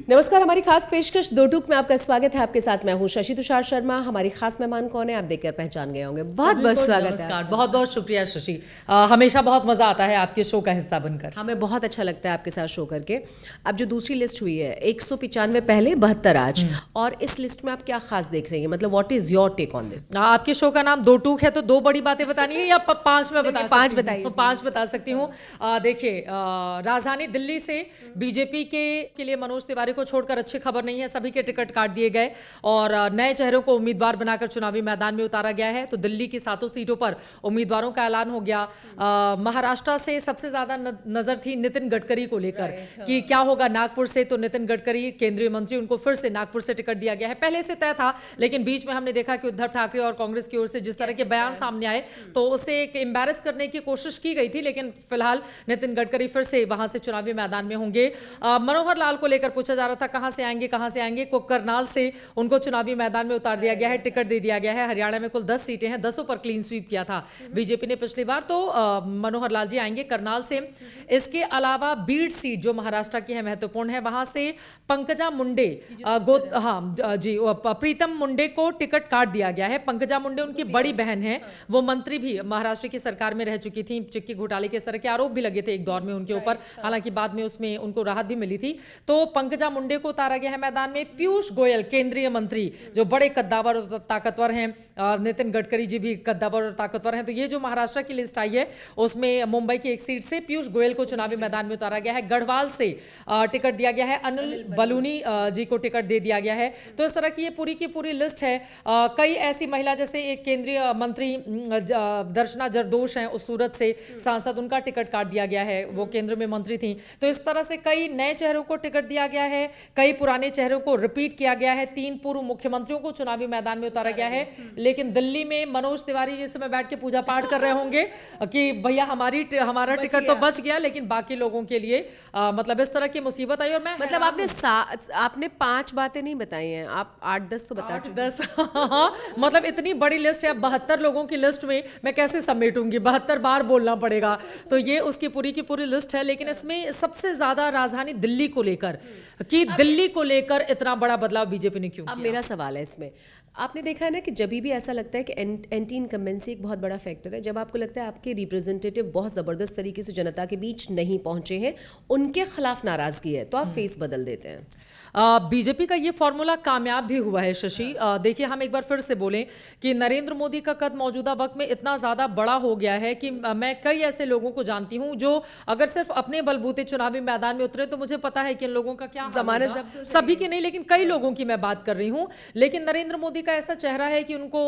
नमस्कार, हमारी खास पेशकश दो टूक में आपका स्वागत है। आपके साथ मैं हूं शशि तुषार शर्मा। हमारी खास मेहमान कौन है आप देखकर पहचान गए होंगे। बहुत बहुत स्वागत है। बहुत बहुत शुक्रिया शशि। हमेशा बहुत मजा आता है आपके शो का हिस्सा बनकर। हमें बहुत अच्छा लगता है आपके साथ शो करके। अब जो दूसरी लिस्ट हुई है 195 पहले 72 आज, और इस लिस्ट में आप क्या खास देख रही हैं, मतलब what is your take on this. आपके शो का नाम दो टूक है तो दो बड़ी बातें बतानी है या पांच में बता पांच बताइए। पांच बता सकती हूँ। देखिए, राजधानी दिल्ली से बीजेपी के लिए मनोज तिवारी को छोड़कर अच्छी खबर नहीं है। सभी के टिकट काट दिए गए और नए चेहरों को उम्मीदवार बनाकर चुनावी मैदान में उतारा गया है। तो दिल्ली की 7 सीटों पर उम्मीदवारों का ऐलान हो गया। महाराष्ट्र से सबसे ज्यादा नजर थी नितिन गडकरी को लेकर कि क्या होगा नागपुर से। तो नितिन गडकरी केंद्रीय मंत्री, उनको फिर से नागपुर से टिकट दिया गया है। पहले से तय था, लेकिन बीच में हमने देखा कि उद्धव ठाकरे और कांग्रेस की ओर से जिस तरह के बयान सामने आए तो उसे एक एम्बैरस करने की कोशिश की गई थी। लेकिन फिलहाल नितिन गडकरी फिर से वहां से चुनावी मैदान में होंगे। मनोहर लाल को लेकर पूछा जा रहा था कहां से आएंगे करनाल से उनको चुनावी मैदान में उतार दिया गया है, टिकट दे दिया गया है। हरियाणा में कुल 10 सीटें हैं, 10 पर क्लीन स्वीप किया था बीजेपी ने पिछली बार। तो मनोहर लाल जी आएंगे करनाल से। इसके अलावा बीड सीट जो महाराष्ट्र की है महत्वपूर्ण है, वहां से पंकजा मुंडे प्रीतम मुंडे को टिकट काट दिया गया है। पंकजा मुंडे उनकी बड़ी बहन है, वो मंत्री भी महाराष्ट्र की सरकार में रह चुकी थी। चिक्की घोटाले के तरह के आरोप भी लगे थे एक दौर में उनके ऊपर, हालांकि बाद में उसमें उनको राहत भी मिली थी। तो पंकजा मुंडे को उतारा गया है मैदान में। पीयूष गोयल केंद्रीय मंत्री जो बड़े कद्दावर और ताकतवर हैं, नितिन गडकरी जी भी कद्दावर और ताकतवर हैं। तो ये जो महाराष्ट्र की लिस्ट आई है उसमें मुंबई की एक सीट से पीयूष गोयल को चुनावी मैदान में उतारा गया है। गढ़वाल से टिकट दिया गया है, अनिल बलूनी जी को टिकट दे दिया गया है। तो इस तरह की ये पूरी की पूरी लिस्ट है। कई ऐसी महिला, जैसे एक केंद्रीय मंत्री दर्शना जरदोश हैं उस सूरत से सांसद, उनका टिकट काट दिया गया है, वो केंद्र में मंत्री थी। तो इस तरह से कई नए चेहरों को टिकट दिया गया है, कई पुराने चेहरों को रिपीट किया गया है। 3 पूर्व मुख्यमंत्रियों को चुनावी मैदान में उतारा गया है। लेकिन दिल्ली में मनोज तिवारी जिस समय बैठ के पूजा पाठ कर रहे होंगे कि भैया हमारा टिकट तो बच गया, लेकिन बाकी लोगों के लिए मतलब इस तरह की मुसीबत आई। और मैं मतलब आपने 5 बातें नहीं बताई हैं, आप 8-10 तो बता चुके। 10 मतलब इतनी बड़ी लिस्ट है। 72 लोगों की लिस्ट में मैं कैसे समेटूंगी, 72 बार बोलना पड़ेगा। तो ये उसकी पूरी की पूरी लिस्ट है। लेकिन इसमें सबसे ज्यादा राजधानी दिल्ली को लेकर कि दिल्ली को लेकर इतना बड़ा बदलाव बीजेपी ने क्यों किया? अब मेरा सवाल है इसमें, आपने देखा है ना कि जब भी ऐसा लगता है कि एंटी इनकम्बेंसी एक बहुत बड़ा फैक्टर है, जब आपको लगता है आपके रिप्रेजेंटेटिव बहुत ज़बरदस्त तरीके से जनता के बीच नहीं पहुंचे हैं, उनके खिलाफ नाराजगी है, तो आप फेस बदल देते हैं। बीजेपी का ये फॉर्मूला कामयाब भी हुआ है शशि। देखिए, हम एक बार फिर से बोलें कि नरेंद्र मोदी का कद मौजूदा वक्त में इतना ज़्यादा बड़ा हो गया है कि मैं कई ऐसे लोगों को जानती हूं जो अगर सिर्फ अपने बलबूते चुनावी मैदान में उतरे तो मुझे पता है कि इन लोगों का क्या जमानत, सभी के नहीं लेकिन कई लोगों की मैं बात कर रही हूं। लेकिन नरेंद्र मोदी का ऐसा चेहरा है कि उनको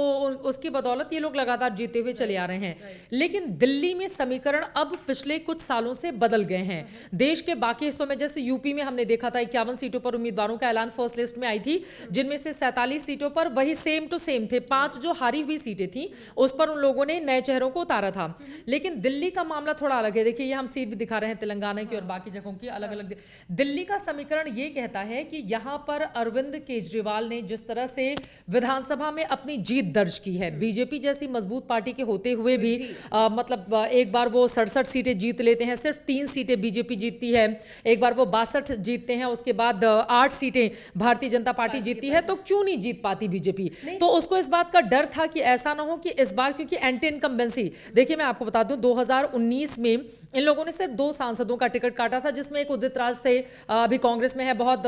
उसकी बदौलत ये लोग लगातार जीते हुए चले आ रहे हैं। लेकिन दिल्ली में समीकरण अब पिछले कुछ सालों से बदल गए हैं। देश के बाकी हिस्सों में, जैसे यूपी में हमने देखा था 51 सीटों पर उम्मीदवारों का ऐलान फर्स्ट लिस्ट में आई थी, जिनमें से 47 सीटों पर वही सेम टू सेम थे। 5 जो हारी हुई सीटें थी उस पर उन लोगों ने नए चेहरों को उतारा था। लेकिन दिल्ली का मामला थोड़ा अलग है। देखिए, ये हम सीट भी दिखा रहे हैं तेलंगाना की और बाकी जगहों की अलग अलग। दिल्ली का समीकरण ये कहता है कि यहां पर अरविंद केजरीवाल ने जिस तरह से विधानसभा में अपनी जीत दर्ज की है, बीजेपी जैसी मजबूत पार्टी के होते हुए भी मतलब एक बार वो 67 सीटें जीत लेते हैं, सिर्फ 3 सीटें बीजेपी जीतती है। एक बार वो 62 जीतते हैं, उसके बाद 8 सीटें भारतीय जनता पार्टी जीतती है। तो क्यों नहीं जीत पाती बीजेपी? तो उसको इस बात का डर था कि ऐसा ना हो कि इस बार, क्योंकि एंटी इनकम्बेंसी, देखिए मैं आपको बता दूं 2019 में इन लोगों ने सिर्फ 2 सांसदों का टिकट काटा था, जिसमें एक उदित राज थे, अभी कांग्रेस में है, बहुत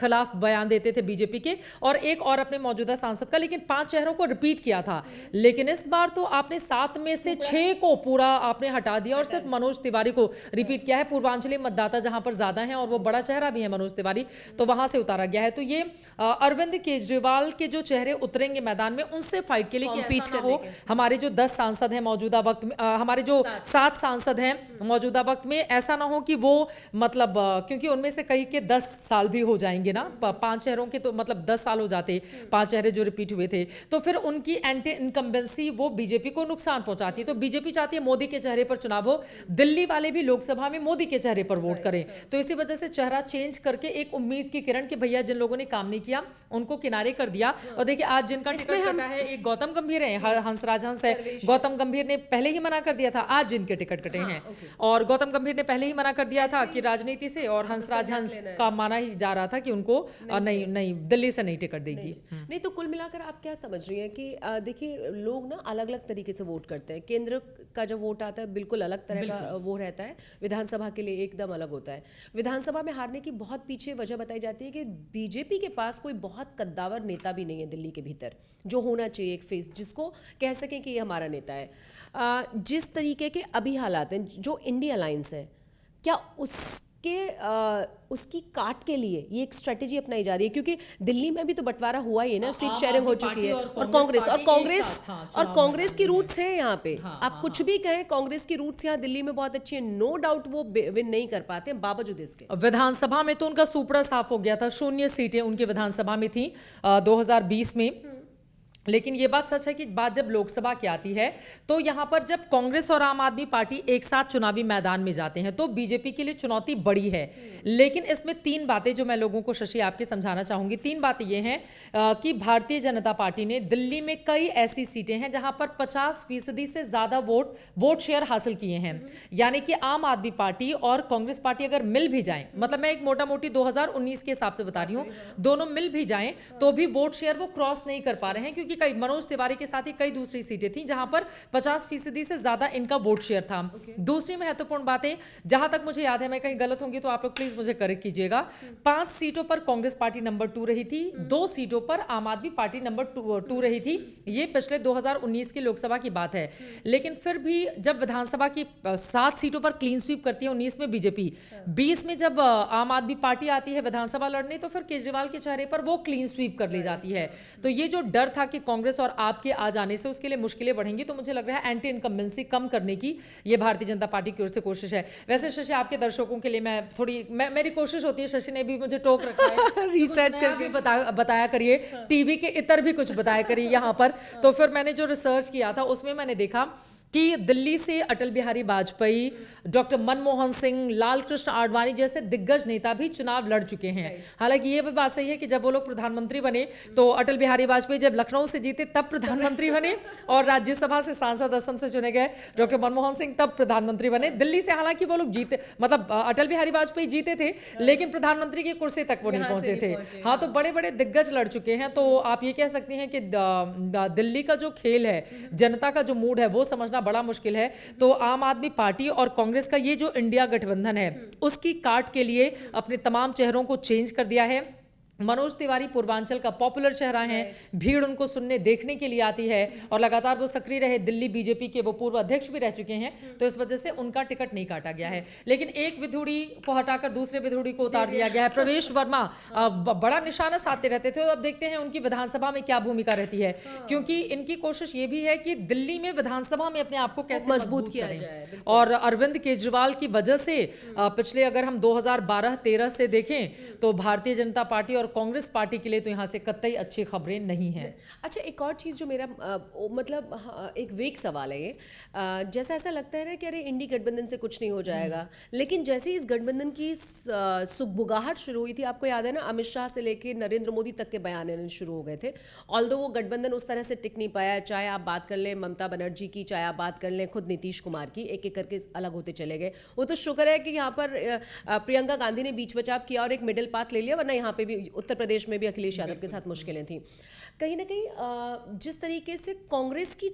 खिलाफ बयान देते थे बीजेपी के, और एक और अपने मौजूदा सांसद का। लेकिन 5 चेहरों को रिपीट किया था। लेकिन इस बार तो आपने 7 में से 6 को पूरा आपने हटा दिया और सिर्फ मनोज तिवारी को रिपीट किया है। पूर्वांचली मतदाता जहां पर ज्यादा हैं और वो बड़ा चेहरा भी है मनोज तिवारी, तो वहां से उतारा गया है। तो ये अरविंद केजरीवाल के जो चेहरे उतरेंगे मैदान में, उनसे फाइट के लिए कॉम्पीट करने। हमारे जो 10 सांसद हैं मौजूदा वक्त में, हमारे जो 7 सांसद हैं मौजूदा वक्त में, ऐसा ना हो कि वो मतलब क्योंकि उनमें से कई के 10 साल भी हो जाएंगे ना, 5 चेहरों के तो मतलब 10 साल हो जाते, 5 चेहरे जो रिपीट हुए थे, तो फिर उनकी एंटी इनकम्बेंसी वो बीजेपी को नुकसान पहुंचाती है। तो बीजेपी चाहती है मोदी के चेहरे पर चुनाव हो, दिल्ली वाले भी लोकसभा में मोदी के चेहरे पर वोट करें। तो इसी वजह से चेहरा चेंज करके एक उम्मीद की किरण कि भैया जिन लोगों ने काम नहीं किया उनको किनारे कर दिया। और देखिए आज जिनका टिकट कटा है, एक गौतम गंभीर है, हंसराज हंस है, गौतम गंभीर ने पहले ही मना कर दिया था, आज जिनके टिकट कटे हैं। और गौतम गंभीर ने पहले ही मना कर दिया था कि राजनीति से, और हंसराज हंस का माना ही जा रहा था कि उनको नहीं दिल्ली से नहीं टिकट देगी। नहीं, तो कुल मिलाकर आप क्या समझ रही हैं कि देखिए लोग ना अलग अलग तरीके से वोट करते हैं। केंद्र का जब वोट आता है बिल्कुल अलग तरह का वो रहता है, विधानसभा के लिए एकदम अलग होता है। विधानसभा में हारने की बहुत पीछे वजह बताई जाती है कि बीजेपी के पास कोई बहुत कद्दावर नेता भी नहीं है दिल्ली के भीतर, जो होना चाहिए एक फेस जिसको कह सकें कि ये हमारा नेता है। जिस तरीके के अभी हालात हैं, जो इंडिया अलायंस है, क्या उसकी काट के लिए ये एक स्ट्रेटेजी अपनाई जा रही है? क्योंकि दिल्ली में भी तो बंटवारा हुआ ही है ना, सीट शेयरिंग हो चुकी है, और कांग्रेस की रूट्स हैं यहाँ पे। आप कुछ भी कहें, कांग्रेस की रूट्स यहाँ दिल्ली में बहुत अच्छी है, नो डाउट वो विन नहीं कर पाते हैं बावजूद इसके। विधानसभा में तो उनका सुपड़ा साफ हो गया था, 0 सीटें उनकी विधानसभा में थी 2020 में। लेकिन ये बात सच है कि बात जब लोकसभा की आती है तो यहां पर जब कांग्रेस और आम आदमी पार्टी एक साथ चुनावी मैदान में जाते हैं तो बीजेपी के लिए चुनौती बड़ी है। लेकिन इसमें 3 बातें जो मैं लोगों को शशि आपके समझाना चाहूंगी। 3 बातें ये हैं कि भारतीय जनता पार्टी ने दिल्ली में कई ऐसी सीटें हैं जहां पर 50% से ज्यादा वोट शेयर हासिल किए हैं। यानी कि आम आदमी पार्टी और कांग्रेस पार्टी अगर मिल भी जाएं, मतलब मैं एक मोटा मोटी 2019 के हिसाब से बता रही हूं, दोनों मिल भी जाएं तो भी वोट शेयर वो क्रॉस नहीं कर पा रहे हैं, क्योंकि कई मनोज तिवारी के साथ ही कई दूसरी सीटें थी जहां पर 50% से ज्यादा इनका वोट शेयर था। दूसरी महत्वपूर्ण बातें, जहां तक मुझे याद है, मैं कहीं गलत होंगी तो आप लोग प्लीज मुझे करेक्ट कीजिएगा, 5 सीटों पर कांग्रेस पार्टी नंबर 2 रही थी, 2 सीटों पर आम आदमी पार्टी नंबर 2 रही थी। ये पिछले 2019 की लोकसभा की बात है। लेकिन फिर भी जब विधानसभा की 7 सीटों पर क्लीन स्वीप करती है 19 में बीजेपी, 20 में जब आम आदमी पार्टी आती है विधानसभा लड़ने, तो फिर केजरीवाल के चेहरे पर वो क्लीन स्वीप कर ली जाती है। तो ये जो डर था कि कांग्रेस और आपके आ जाने से उसके लिए मुश्किलें बढ़ेंगी, तो मुझे लग रहा है एंटी इनकम्बेंसी कम करने की ये भारतीय जनता पार्टी की ओर से कोशिश है। वैसे शशि आपके दर्शकों के लिए मैं मेरी कोशिश होती है, शशि ने भी मुझे टोक रखा है रिसर्च करके बताया करिए, टीवी के इतर भी कुछ बताया करिए यहाँ पर। तो फिर मैंने जो रिसर्च किया था उसमें मैंने देखा कि दिल्ली से अटल बिहारी वाजपेयी, डॉक्टर मनमोहन सिंह, लाल कृष्ण आडवाणी जैसे दिग्गज नेता भी चुनाव लड़ चुके हैं। हालांकि ये भी बात सही है कि जब वो लोग प्रधानमंत्री बने तो अटल बिहारी वाजपेयी जब लखनऊ से जीते तब प्रधानमंत्री बने, और राज्यसभा से सांसद असम से चुने गए डॉक्टर मनमोहन सिंह तब प्रधानमंत्री बने। दिल्ली से हालांकि वो लोग जीते, मतलब अटल बिहारी वाजपेयी जीते थे, लेकिन प्रधानमंत्री की कुर्सी तक वो नहीं पहुंचे थे। हाँ, तो बड़े बड़े दिग्गज लड़ चुके हैं। तो आप ये कह सकती हैं कि दिल्ली का जो खेल है, जनता का जो मूड है, वो समझना बड़ा मुश्किल है। तो आम आदमी पार्टी और कांग्रेस का ये जो इंडिया गठबंधन है, उसकी काट के लिए अपने तमाम चेहरों को चेंज कर दिया है। मनोज तिवारी पूर्वांचल का पॉपुलर चेहरा है, भीड़ उनको सुनने देखने के लिए आती है, और लगातार वो सक्रिय रहे। दिल्ली बीजेपी के वो पूर्व अध्यक्ष भी रह चुके हैं, तो इस वजह से उनका टिकट नहीं काटा गया है। लेकिन एक विधुड़ी को हटाकर दूसरे विधुड़ी को उतार दिया गया है। प्रवेश वर्मा बड़ा निशाना साधते रहते थे, अब देखते हैं उनकी विधानसभा में क्या भूमिका रहती है, क्योंकि इनकी कोशिश ये भी है कि दिल्ली में विधानसभा में अपने आप को कैसे मजबूत किया जाए। और अरविंद केजरीवाल की वजह से पिछले अगर हम 2012-13 से देखें तो भारतीय जनता पार्टी और कांग्रेस पार्टी के लिए तो यहाँ से कतई अच्छी खबरें नहीं हैं। अच्छा, एक और चीज़ जो मेरा मतलब एक वेग सवाल है ये, जैसा ऐसा लगता है ना कि अरे इंडी गठबंधन से कुछ नहीं हो जाएगा, लेकिन जैसे इस गठबंधन की सुगबुगाहट शुरू हुई थी, आपको याद है ना, अमित शाह से लेकर नरेंद्र मोदी तक के बयान आने शुरू हो गए थे। ऑल्दो वो गठबंधन उस तरह से टिक नहीं पाया, चाहे आप बात कर लें ममता बनर्जी की, चाहे आप बात कर लें खुद नीतीश कुमार की, एक एक करके अलग होते चले गए। वो तो शुक्र है कि यहाँ पर प्रियंका गांधी ने बीच बचाव किया और एक मिडिल पाथ ले लिया, वरना यहाँ पे भी उत्तर प्रदेश में भी अखिलेश यादव के साथ मुश्किलें थी। कहीं ना कहीं जिस तरीके से कांग्रेस की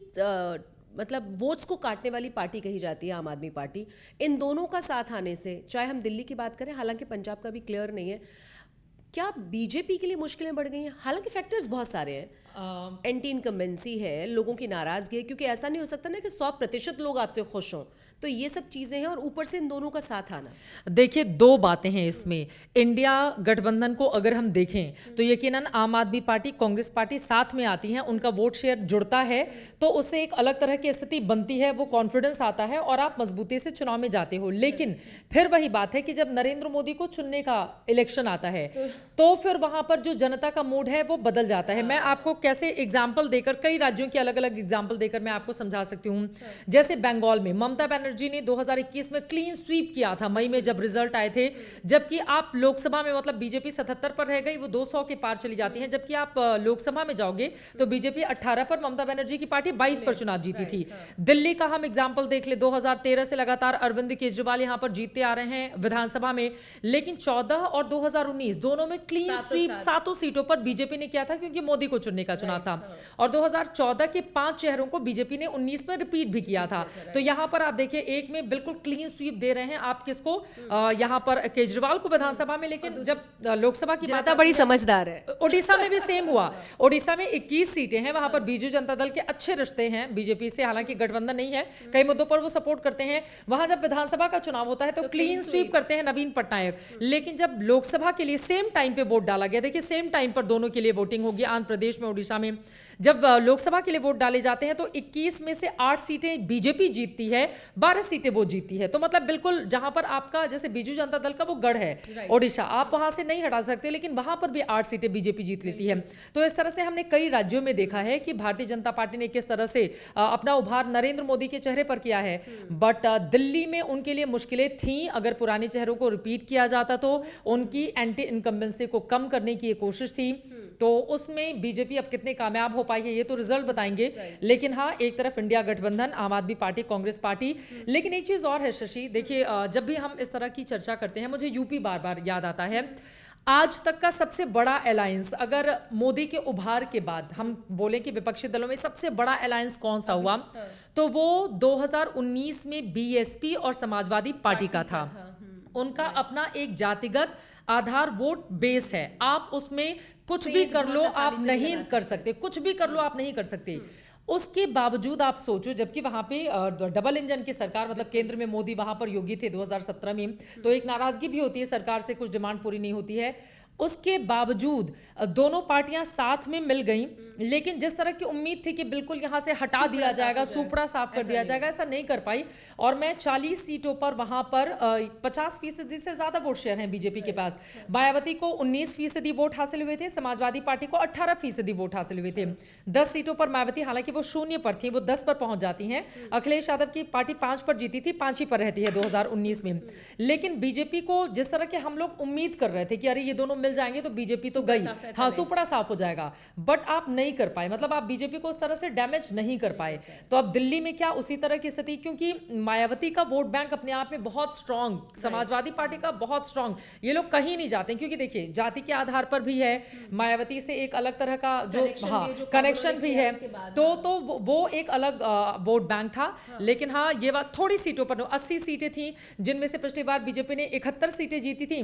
मतलब वोट्स को काटने वाली पार्टी कही जाती है आम आदमी पार्टी, इन दोनों का साथ आने से, चाहे हम दिल्ली की बात करें, हालांकि पंजाब का भी क्लियर नहीं है, क्या बीजेपी के लिए मुश्किलें बढ़ गई हैं? हालांकि फैक्टर्स बहुत सारे हैं, एंटी इनकम्बेंसी है, लोगों की नाराजगी है, क्योंकि ऐसा नहीं हो सकता ना कि 100% लोग आपसे खुश हों, तो ये सब चीज़ें हैं, और ऊपर से इन दोनों का साथ आना। देखिए, दो बातें हैं इसमें। इंडिया गठबंधन को अगर हम देखें तो यकीनन आम आदमी पार्टी, कांग्रेस पार्टी साथ में आती हैं, उनका वोट शेयर जुड़ता है, तो उससे एक अलग तरह की स्थिति बनती है, वो कॉन्फिडेंस आता है और आप मजबूती से चुनाव में जाते हो। लेकिन फिर वही बात है कि जब नरेंद्र मोदी को चुनने का इलेक्शन आता है तो फिर वहां पर जो जनता का मूड है वो बदल जाता है। मैं आपको कैसे एग्जाम्पल देकर, कई राज्यों के अलग अलग एग्जाम्पल देकर मैं आपको समझा सकती हूँ। जैसे बंगाल में ममता बनर्जी ने 2021 में क्लीन स्वीप किया था मई में जब रिजल्ट आए थे, जबकि आप लोकसभा में, मतलब बीजेपी 77 पर रह गई, वो 200 के पार चली जाती है, जबकि आप लोकसभा में जाओगे तो बीजेपी 18 पर, ममता बनर्जी की पार्टी 22 पर चुनाव जीती थी। दिल्ली का हम एग्जाम्पल देख ले, 2013 से लगातार अरविंद केजरीवाल यहां पर जीतते आ रहे हैं विधानसभा में, लेकिन 14 और 2019 दोनों में क्लीन स्वीप 7 सीटों पर बीजेपी ने किया था, क्योंकि मोदी को चुनने का चुनाव था। और 2014 के 5 शहरों को बीजेपी ने 19 में रिपीट भी किया था। तो यहां पर आप देखिए, एक में बिल्कुल क्लीन स्वीप दे रहे हैं आप किसको, यहां पर केजरीवाल को विधानसभा में, लेकिन जब लोकसभा की बात, बड़ी समझदार है। ओडिशा में भी सेम हुआ। ओडिशा में 21 सीटें हैं, वहां पर बीजू जनता दल के अच्छे रिश्ते हैं बीजेपी से, हालांकि गठबंधन नहीं है, कई मुद्दों पर वो सपोर्ट करते हैं। वहां जब विधानसभा का चुनाव होता है तो क्लीन स्वीप करते हैं नवीन पटनायक, लेकिन जब लोकसभा के लिए सेम टाइम पे वोट डाला गया, देखिए सेम टाइम पर दोनों के लिए वोटिंग होगी, आंध्र प्रदेश में, ओडिशा में, जब लोकसभा के लिए वोट डाले जाते हैं तो 21 में से 8 सीटें बीजेपी जीतती है, 12 सीटें वो जीतती है। तो मतलब बिल्कुल जहां पर आपका जैसे बीजू जनता दल का वो गढ़ है ओडिशा, आप वहां से नहीं हटा सकते, लेकिन वहां पर भी 8 सीटें बीजेपी जीत लेती है। तो इस तरह से हमने कई राज्यों में देखा है कि भारतीय जनता पार्टी ने किस तरह से अपना उभार नरेंद्र मोदी के चेहरे पर किया है। बट दिल्ली में उनके लिए मुश्किलें थी, अगर पुराने चेहरों को रिपीट किया जाता तो उनकी एंटी इनकम्बेंसी को कम करने की कोशिश थी, तो उसमें बीजेपी अब कितने कामयाब हो पाई है ये तो रिजल्ट बताएंगे। लेकिन हाँ, एक तरफ इंडिया गठबंधन, आम आदमी पार्टी, कांग्रेस पार्टी, लेकिन एक चीज और है शशि, देखिए जब भी हम इस तरह की चर्चा करते हैं मुझे यूपी बार बार याद आता है। आज तक का सबसे बड़ा अलायंस, अगर मोदी के उभार के बाद हम बोले कि विपक्षी दलों में सबसे बड़ा अलायंस कौन सा हुआ, तो वो 2019 में बीएसपी और समाजवादी पार्टी का था। उनका अपना एक जातिगत आधार वोट बेस है, आप उसमें कुछ भी कर लो आप नहीं कर सकते, कुछ भी कर लो आप नहीं कर सकते। उसके बावजूद आप सोचो, जबकि वहां पे डबल इंजन की सरकार, मतलब केंद्र में मोदी, वहां पर योगी थे 2017 में, तो एक नाराजगी भी होती है, सरकार से कुछ डिमांड पूरी नहीं होती है। उसके बावजूद दोनों पार्टियां साथ में मिल गईं, लेकिन जिस तरह की उम्मीद थी कि बिल्कुल यहां से हटा दिया जाएगा, सुपड़ा साफ कर दिया जाएगा, ऐसा नहीं कर पाई। और मैं 40 सीटों पर वहां पर 50% से ज्यादा वोट शेयर हैं बीजेपी के पास। मायावती को 19% वोट हासिल हुए थे, समाजवादी पार्टी को 18% वोट हासिल हुए थे। 10 सीटों पर मायावती, हालांकि वो 0 पर थी, वो 10 पर पहुंच जाती हैं। अखिलेश यादव की पार्टी 5 पर जीती थी, 5 ही पर रहती है 2019 में। लेकिन बीजेपी को जिस तरह के हम लोग उम्मीद कर रहे थे कि अरे ये दोनों मिल जाएंगे तो बीजेपी तो गई, हाँ सुपड़ा साफ हो जाएगा, बट आप नहीं कर पाए, मतलब आप बीजेपी को उस तरह से डैमेज नहीं कर पाए। तो अब दिल्ली में क्या उसी तरह की स्थिति, क्योंकि मायावती का वोट बैंक अपने आप में बहुत स्ट्रांग, समाजवादी पार्टी का बहुत स्ट्रांग, ये लोग कहीं नहीं जाते, क्योंकि देखिए जाति के आधार पर भी है, मायावती से एक अलग तरह का जो कनेक्शन भी है, तो वो एक अलग वोट बैंक था। लेकिन हाँ, ये बात थोड़ी सीटों पर, 80 सीटें थी, जिनमें से पिछली बार बीजेपी ने 71 सीटें जीती थी,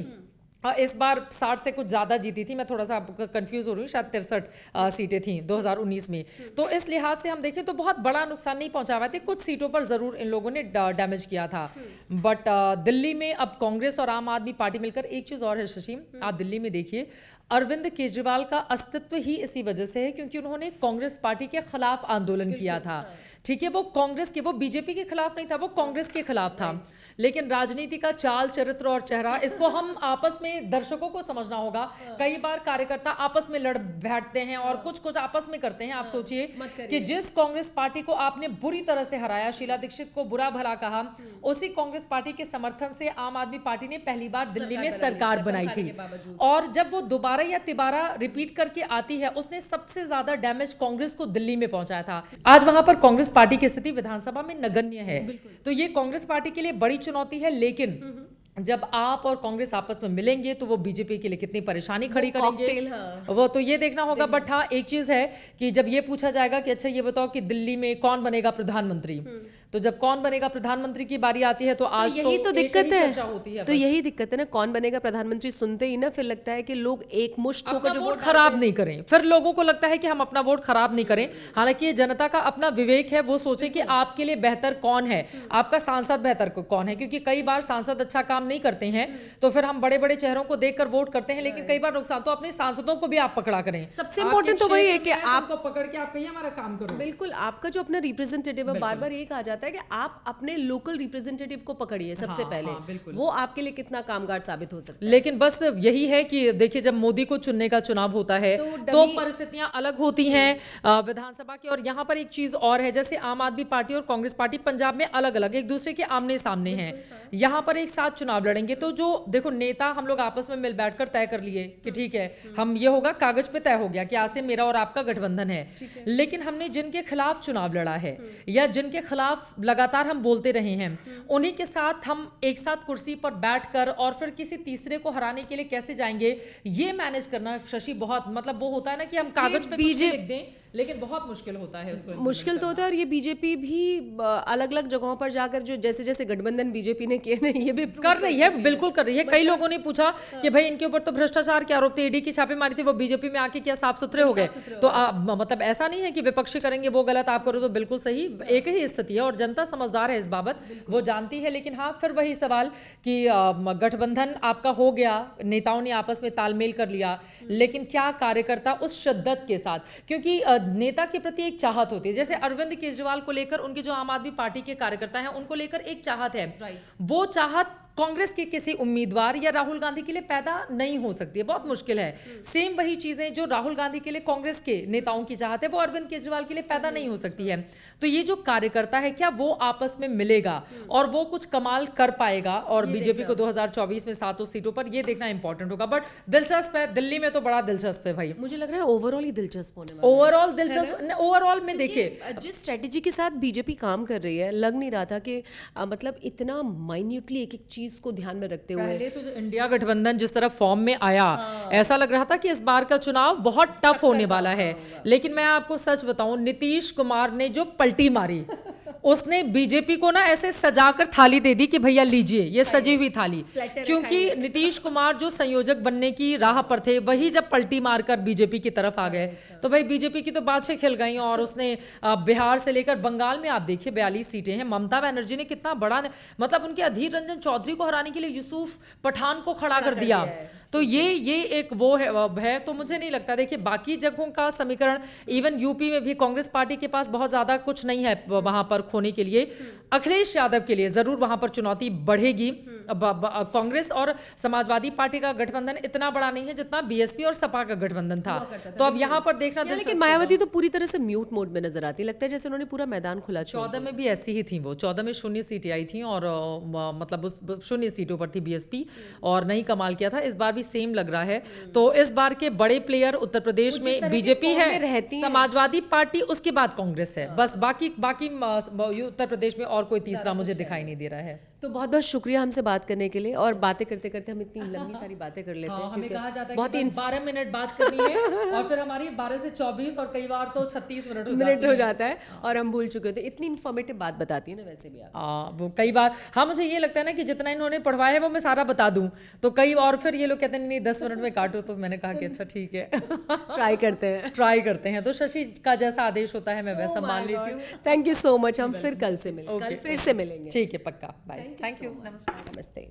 इस बार 60 से कुछ ज्यादा जीती थी, मैं थोड़ा सा कंफ्यूज हो रही हूँ, शायद 63 सीटें थी 2019 में। तो इस लिहाज से हम देखें तो बहुत बड़ा नुकसान नहीं पहुंचा पाए थे, कुछ सीटों पर जरूर इन लोगों ने डैमेज किया था। बट दिल्ली में अब कांग्रेस और आम आदमी पार्टी मिलकर, एक चीज और है शशि, आप दिल्ली में देखिए, अरविंद केजरीवाल का अस्तित्व ही इसी वजह से है क्योंकि उन्होंने कांग्रेस पार्टी के खिलाफ आंदोलन किया था। ठीक है, वो कांग्रेस के, वो बीजेपी के खिलाफ नहीं था, वो कांग्रेस के खिलाफ था। लेकिन राजनीति का चाल, चरित्र और चेहरा, इसको हम आपस में दर्शकों को समझना होगा। कई बार कार्यकर्ता आपस में लड़ बैठते हैं और कुछ कुछ आपस में करते हैं। आप सोचिए कि जिस कांग्रेस पार्टी को आपने बुरी तरह से हराया, शीला दीक्षित को बुरा भला कहा, उसी कांग्रेस पार्टी के समर्थन से आम आदमी पार्टी ने पहली बार दिल्ली में सरकार बनाई थी। और जब वो दोबारा या तिबारा रिपीट करके आती है, उसने सबसे ज्यादा डैमेज कांग्रेस को दिल्ली में पहुंचाया था। आज वहां पर कांग्रेस पार्टी की स्थिति विधानसभा में नगण्य है, तो ये कांग्रेस पार्टी के लिए बड़ी चुनौती है। लेकिन जब आप और कांग्रेस आपस में मिलेंगे तो वो बीजेपी के लिए कितनी परेशानी खड़ी करेंगे, वो तो ये देखना होगा। बट हाँ, एक चीज है कि जब ये पूछा जाएगा कि अच्छा ये बताओ कि दिल्ली में कौन बनेगा प्रधानमंत्री, तो जब कौन बनेगा प्रधानमंत्री की बारी आती है तो आज यही तो एक दिक्कत ही चर्चा होती है, तो यही दिक्कत है ना, कौन बनेगा प्रधानमंत्री सुनते ही ना फिर लगता है कि लोग एक मुश्त होकर अपना जो वोट खराब नहीं करें, फिर लोगों को लगता है कि हम अपना वोट खराब नहीं करें। हालांकि ये जनता का अपना विवेक है, वो सोचे कि आपके लिए बेहतर कौन है, आपका सांसद बेहतर कौन है, क्योंकि कई बार सांसद अच्छा काम नहीं करते हैं तो फिर हम बड़े बड़े चेहरों को देखकर वोट करते हैं, लेकिन कई बार नुकसान तो अपने सांसदों को भी आप पकड़ा करें। सबसे इम्पोर्टेंट तो वही है कि आपको पकड़ के आप कहिए हमारा काम करो। बिल्कुल, आपका जो अपना रिप्रेजेंटेटिव है, बार बार ये कहा जाता है कि आप अपने लोकल रिप्रेजेंटेटिव को पकड़िए सबसे पहले, वो आपके लिए कितना कामगार साबित हो सकता है। लेकिन बस यही है कि देखिए जब मोदी को चुनने का चुनाव होता है तो परिस्थितियां अलग होती हैं विधानसभा की। और यहाँ पर एक चीज और है, जैसे आम आदमी पार्टी और कांग्रेस पार्टी पंजाब में अलग अलग एक दूसरे के आमने सामने हैं, यहाँ पर एक साथ चुनाव लड़ेंगे तो जो देखो नेता हम लोग आपस में मिल बैठकर तय कर लिए कि ठीक है हम ये होगा, कागज पे तय हो गया कि आज से मेरा और आपका गठबंधन है। लेकिन हमने जिनके खिलाफ चुनाव लड़ा है या जिनके खिलाफ लगातार हम बोलते रहे हैं, उन्हीं के साथ हम एक साथ कुर्सी पर बैठकर और फिर किसी तीसरे को हराने के लिए कैसे जाएंगे, ये मैनेज करना शशि बहुत मतलब वो होता है ना कि हम कागज पे कुछ लिख दें, लेकिन बहुत मुश्किल होता है उसको। मुश्किल तो होता है, और ये बीजेपी भी अलग अलग जगहों पर जाकर जो जैसे जैसे गठबंधन बीजेपी ने किए ना, ये भी कर रही है, बिल्कुल कर रही है। कई लोगों ने पूछा कि भाई इनके ऊपर तो भ्रष्टाचार के आरोप थे, ईडी की छापेमारी थी, वो बीजेपी में आके क्या साफ सुथरे हो गए। तो मतलब ऐसा नहीं है कि विपक्षी करेंगे वो गलत, आप करो तो बिल्कुल सही, एक ही स्थिति है और जनता समझदार है इस बाबत, वो जानती है। लेकिन हाँ, फिर वही सवाल कि गठबंधन आपका हो गया, नेताओं ने आपस में तालमेल कर लिया, लेकिन क्या कार्यकर्ता उस शिद्दत के साथ, क्योंकि नेता के प्रति एक चाहत होती है, जैसे अरविंद केजरीवाल को लेकर उनके जो आम आदमी पार्टी के कार्यकर्ता हैं उनको लेकर एक चाहत है, वो चाहत कांग्रेस के किसी उम्मीदवार या राहुल गांधी के लिए पैदा नहीं हो सकती है, बहुत मुश्किल है। सेम वही चीजें जो राहुल गांधी के लिए कांग्रेस के नेताओं की चाहत है वो अरविंद केजरीवाल के लिए पैदा नहीं हो सकती है। तो ये जो कार्यकर्ता है क्या वो आपस में मिलेगा और वो कुछ कमाल कर पाएगा, और बीजेपी को 2024 में 7 सीटों पर ये देखना इंपॉर्टेंट होगा। बट दिलचस्प है, दिल्ली में तो बड़ा दिलचस्प है भाई, मुझे लग रहा है ओवरऑल ही दिलचस्प होने वाला है। ओवरऑल दिलचस्प, ओवरऑल में देखिए जिस स्ट्रेटेजी के साथ बीजेपी काम कर रही है, लग नहीं रहा था कि मतलब इतना माइन्यूटली एक एक चीज को ध्यान में रखते हुए। पहले तो इंडिया गठबंधन जिस तरह फॉर्म में आया, ऐसा लग रहा था कि इस बार का चुनाव बहुत टफ होने वाला है, लेकिन मैं आपको सच बताऊं, नीतीश कुमार ने जो पलटी मारी उसने बीजेपी को ना ऐसे सजाकर थाली दे दी कि भैया लीजिए ये सजी हुई थाली, क्योंकि नीतीश कुमार जो संयोजक बनने की राह पर थे वही जब पलटी मारकर बीजेपी की तरफ आ गए तो भाई बीजेपी की तो बाछें खिल गई। और उसने बिहार से लेकर बंगाल में आप देखिए 42 सीटें हैं, ममता बनर्जी ने कितना बड़ा मतलब उनके अधीर रंजन चौधरी को हराने के लिए यूसुफ पठान को खड़ा कर दिया। तो ये एक वो है तो मुझे नहीं लगता, देखिए बाकी जगहों का समीकरण, इवन यूपी में भी कांग्रेस पार्टी के पास बहुत ज्यादा कुछ नहीं है वहां पर खोने के लिए। अखिलेश यादव के लिए जरूर वहां पर चुनौती बढ़ेगी। कांग्रेस और समाजवादी पार्टी का गठबंधन इतना बड़ा नहीं है जितना बीएसपी और सपा का गठबंधन था, तो अब यहाँ पर देखना। लेकिन मायावती तो पूरी तरह से म्यूट मोड में नजर आती, लगता है जैसे उन्होंने पूरा मैदान खुला छोड़ा। 14 में भी ऐसी ही थी वो, 14 में 0 सीटें आई थी और मतलब उस 0 सीटों पर थी बीएसपी और नहीं कमाल किया था। इस बार भी सेम लग रहा है। तो इस बार के बड़े प्लेयर उत्तर प्रदेश में बीजेपी है, समाजवादी पार्टी, उसके बाद कांग्रेस है, बस बाकी उत्तर प्रदेश में और कोई तीसरा मुझे दिखाई नहीं दे रहा है। तो बहुत बहुत शुक्रिया हमसे बात करने के लिए, और बातें करते करते हम इतनी लंबी सारी बातें कर लेते हैं। हमें कहा जाता है बहुत कि 12 मिनट बात करनी है और फिर हमारी 12 से 24 और कई बार तो 36 मिनट हो जाता है और हम भूल चुके थे। इतनी इन्फॉर्मेटिव बात बताती है ना वैसे भी आप। वो कई बार हाँ मुझे ये लगता है ना कि जितना इन्होंने पढ़वाया है वो मैं सारा बता दूं, तो कई और फिर ये लोग कहते हैं नहीं 10 मिनट में काटो, तो मैंने कहा कि अच्छा ठीक है ट्राई करते हैं। तो शशि का जैसा आदेश होता है मैं वैसा मान लेती हूँ। थैंक यू सो मच, हम फिर कल से मिलेंगे, ठीक है, पक्का, बाय, थैंक यू, नमस्ते।